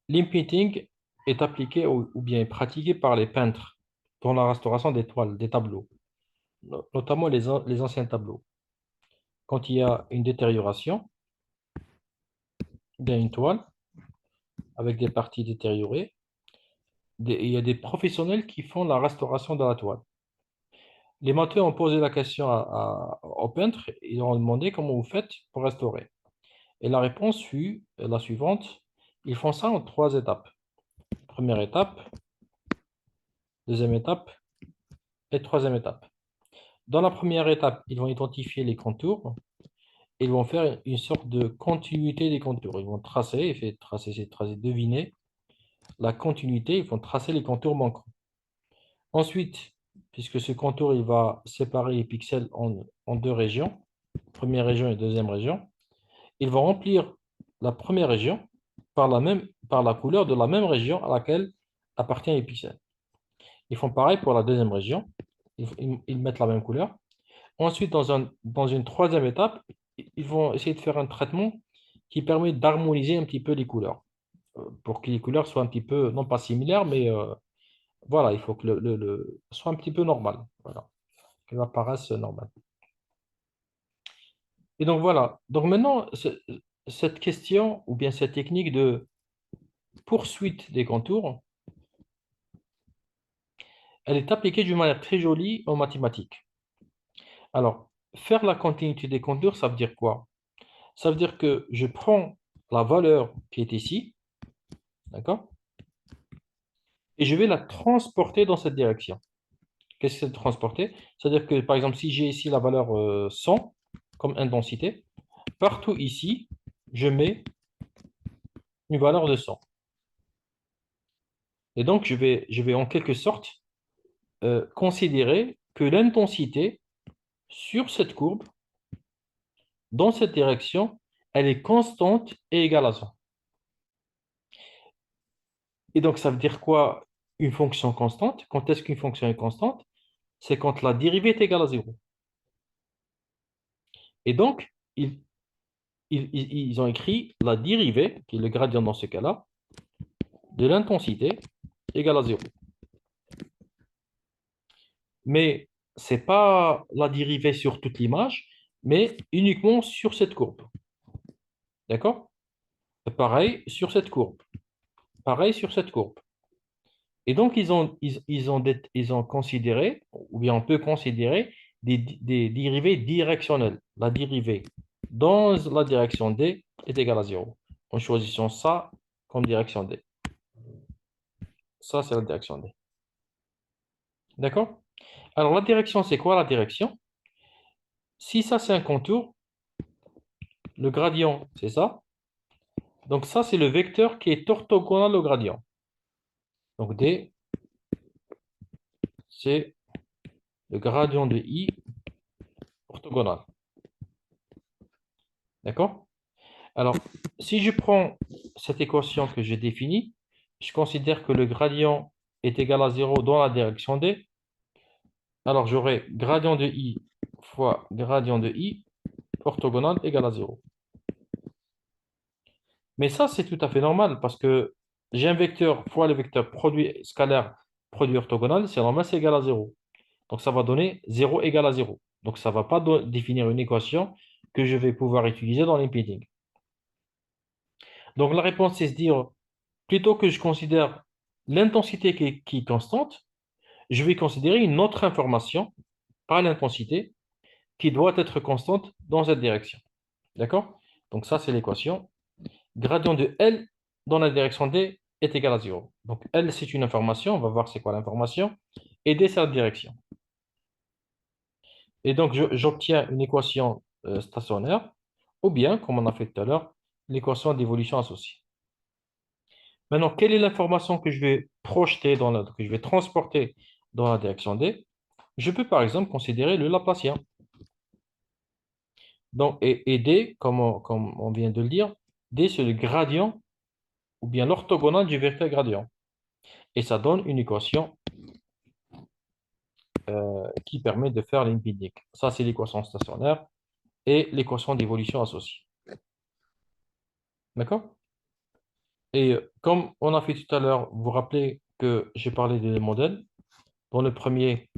L'imprinting est appliqué ou bien pratiqué par les peintres dans la restauration des toiles, des tableaux, notamment les anciens tableaux. Quand il y a une détérioration, ou bien une toile avec des parties détériorées, il y a des professionnels qui font la restauration de la toile. Les matheux ont posé la question aux peintres, ils leur ont demandé comment vous faites pour restaurer. Et la réponse fut la suivante, ils font ça en trois étapes. Première étape, deuxième étape et troisième étape. Dans la première étape, ils vont identifier les contours. Ils vont faire une sorte de continuité des contours. Ils vont tracer, tracer, c'est tracer, deviner la continuité. Ils vont tracer les contours manquants. Ensuite, puisque ce contour, il va séparer les pixels en deux régions, première région et deuxième région, ils vont remplir la première région par la couleur de la même région à laquelle appartient les pixels. Ils font pareil pour la deuxième région. Ils mettent la même couleur. Ensuite, dans une troisième étape, ils vont essayer de faire un traitement qui permet d'harmoniser un petit peu les couleurs, pour que les couleurs soient un petit peu, non pas similaires, mais voilà, il faut que soit un petit peu normal, voilà, qu'elles apparaissent normales. Et donc voilà, donc maintenant, cette question ou bien cette technique de poursuite des contours, elle est appliquée d'une manière très jolie en mathématiques. Alors, faire la continuité des contours, ça veut dire quoi? Ça veut dire que je prends la valeur qui est ici, d'accord? Et je vais la transporter dans cette direction. Qu'est-ce que c'est de transporter? C'est-à-dire que, par exemple, si j'ai ici la valeur 100 comme intensité, partout ici, je mets une valeur de 100. Et donc, je vais en quelque sorte considérer que l'intensité sur cette courbe, dans cette direction, elle est constante et égale à 100. Et donc, ça veut dire quoi une fonction constante? Quand est-ce qu'une fonction est constante? C'est quand la dérivée est égale à 0. Et donc, ils ont écrit la dérivée, qui est le gradient dans ce cas-là, de l'intensité égale à 0. Mais ce n'est pas la dérivée sur toute l'image, mais uniquement sur cette courbe. D'accord? Pareil sur cette courbe. Pareil sur cette courbe. Et donc, ils ont considéré, ou bien on peut considérer, des dérivées directionnelles. La dérivée dans la direction D est égale à 0. En choisissant ça comme direction D. Ça, c'est la direction D. D'accord? Alors, la direction, c'est quoi la direction? Si ça, c'est un contour, le gradient, c'est ça. Donc, ça, c'est le vecteur qui est orthogonal au gradient. Donc, D, c'est le gradient de I orthogonal. D'accord? Alors, si je prends cette équation que j'ai définie, je considère que le gradient est égal à 0 dans la direction D. Alors, j'aurai gradient de I fois gradient de I orthogonal égal à 0. Mais ça, c'est tout à fait normal parce que j'ai un vecteur fois le vecteur produit scalaire produit orthogonal, c'est normal, c'est égal à 0. Donc, ça va donner 0 égal à 0. Donc, ça ne va pas définir une équation que je vais pouvoir utiliser dans l'impedding. Donc, la réponse, c'est se dire, plutôt que je considère l'intensité qui est constante, je vais considérer une autre information, pas l'intensité, qui doit être constante dans cette direction. D'accord? Donc, ça, c'est l'équation. Gradient de L dans la direction D est égal à 0. Donc, L, c'est une information. On va voir c'est quoi l'information. Et D, c'est la direction. Et donc, j'obtiens une équation stationnaire, ou bien, comme on a fait tout à l'heure, l'équation d'évolution associée. Maintenant, quelle est l'information que je vais projeter que je vais transporter dans la direction D? Je peux par exemple considérer le Laplacien. Donc, et D, comme on vient de le dire, D, c'est le gradient ou bien l'orthogonal du vecteur gradient. Et ça donne une équation qui permet de faire l'empirique. Ça, c'est l'équation stationnaire et l'équation d'évolution associée. D'accord? Et comme on a fait tout à l'heure, vous vous rappelez que j'ai parlé des modèles. Dans le premier,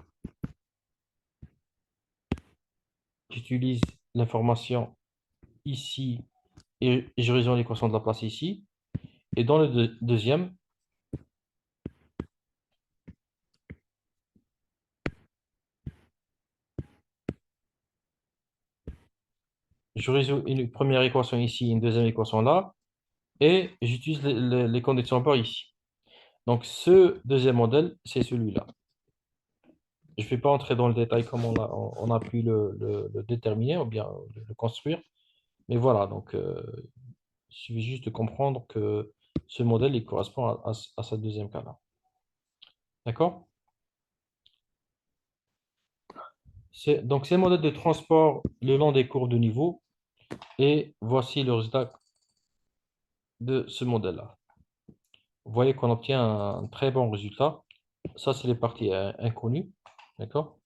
j'utilise l'information ici et je résolds l'équation de la place ici. Et dans le deuxième, je résous une première équation ici, une deuxième équation là, et j'utilise les conditions par ici. Donc, ce deuxième modèle, c'est celui-là. Je ne vais pas entrer dans le détail comment on a pu le déterminer ou bien le construire. Mais voilà, donc il suffit juste de comprendre que ce modèle, il correspond à ce deuxième cas-là. D'accord? Donc, c'est le modèle de transport le long des courbes de niveau. Et voici le résultat de ce modèle-là. Vous voyez qu'on obtient un très bon résultat. Ça, c'est les parties inconnues. D'accord?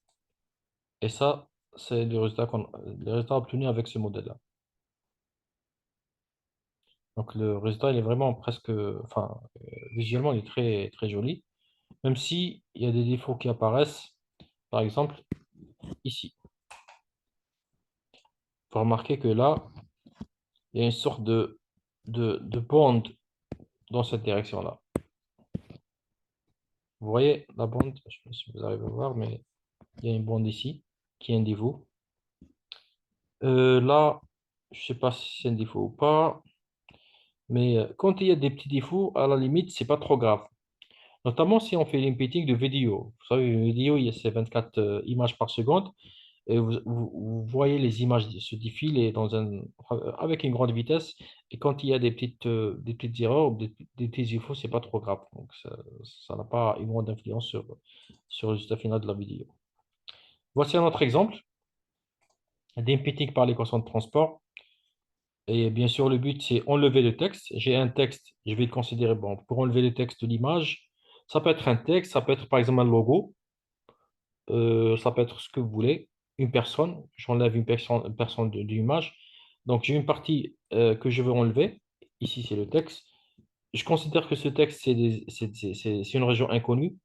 Et ça, c'est le résultat obtenu avec ce modèle-là. Donc, le résultat, il est vraiment presque, enfin, visuellement, il est très, très joli. Même si il y a des défauts qui apparaissent, par exemple, ici. Vous remarquez que là, il y a une sorte de bande dans cette direction-là. Vous voyez la bande, je ne sais pas si vous arrivez à voir, mais il y a une bande ici qui est un défaut. Là, je ne sais pas si c'est un défaut ou pas, mais quand il y a des petits défauts, à la limite, c'est pas trop grave. Notamment si on fait l'inputting de vidéo. Vous savez, une vidéo, c'est 24 images par seconde, et vous voyez les images se défiler avec une grande vitesse, et quand il y a des petites erreurs ou des petits défauts, c'est pas trop grave. Donc, ça n'a pas une grande influence sur le résultat final de la vidéo. Voici un autre exemple d'inputting par l'équation de transport. Et bien sûr, le but, c'est enlever le texte. J'ai un texte, je vais le considérer, bon, pour enlever le texte de l'image, ça peut être un texte, ça peut être par exemple un logo, ça peut être ce que vous voulez, une personne, j'enlève une personne de l'image. Donc, j'ai une partie que je veux enlever. Ici, c'est le texte. Je considère que ce texte, c'est une région inconnue.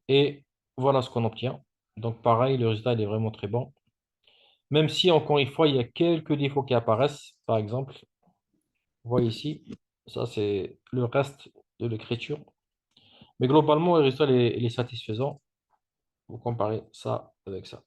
Et voilà ce qu'on obtient. Donc, pareil, le résultat, il est vraiment très bon. Même si, encore une fois, il y a quelques défauts qui apparaissent. Par exemple, vous voyez ici, ça c'est le reste de l'écriture. Mais globalement, le résultat il est satisfaisant. Vous comparez ça avec ça.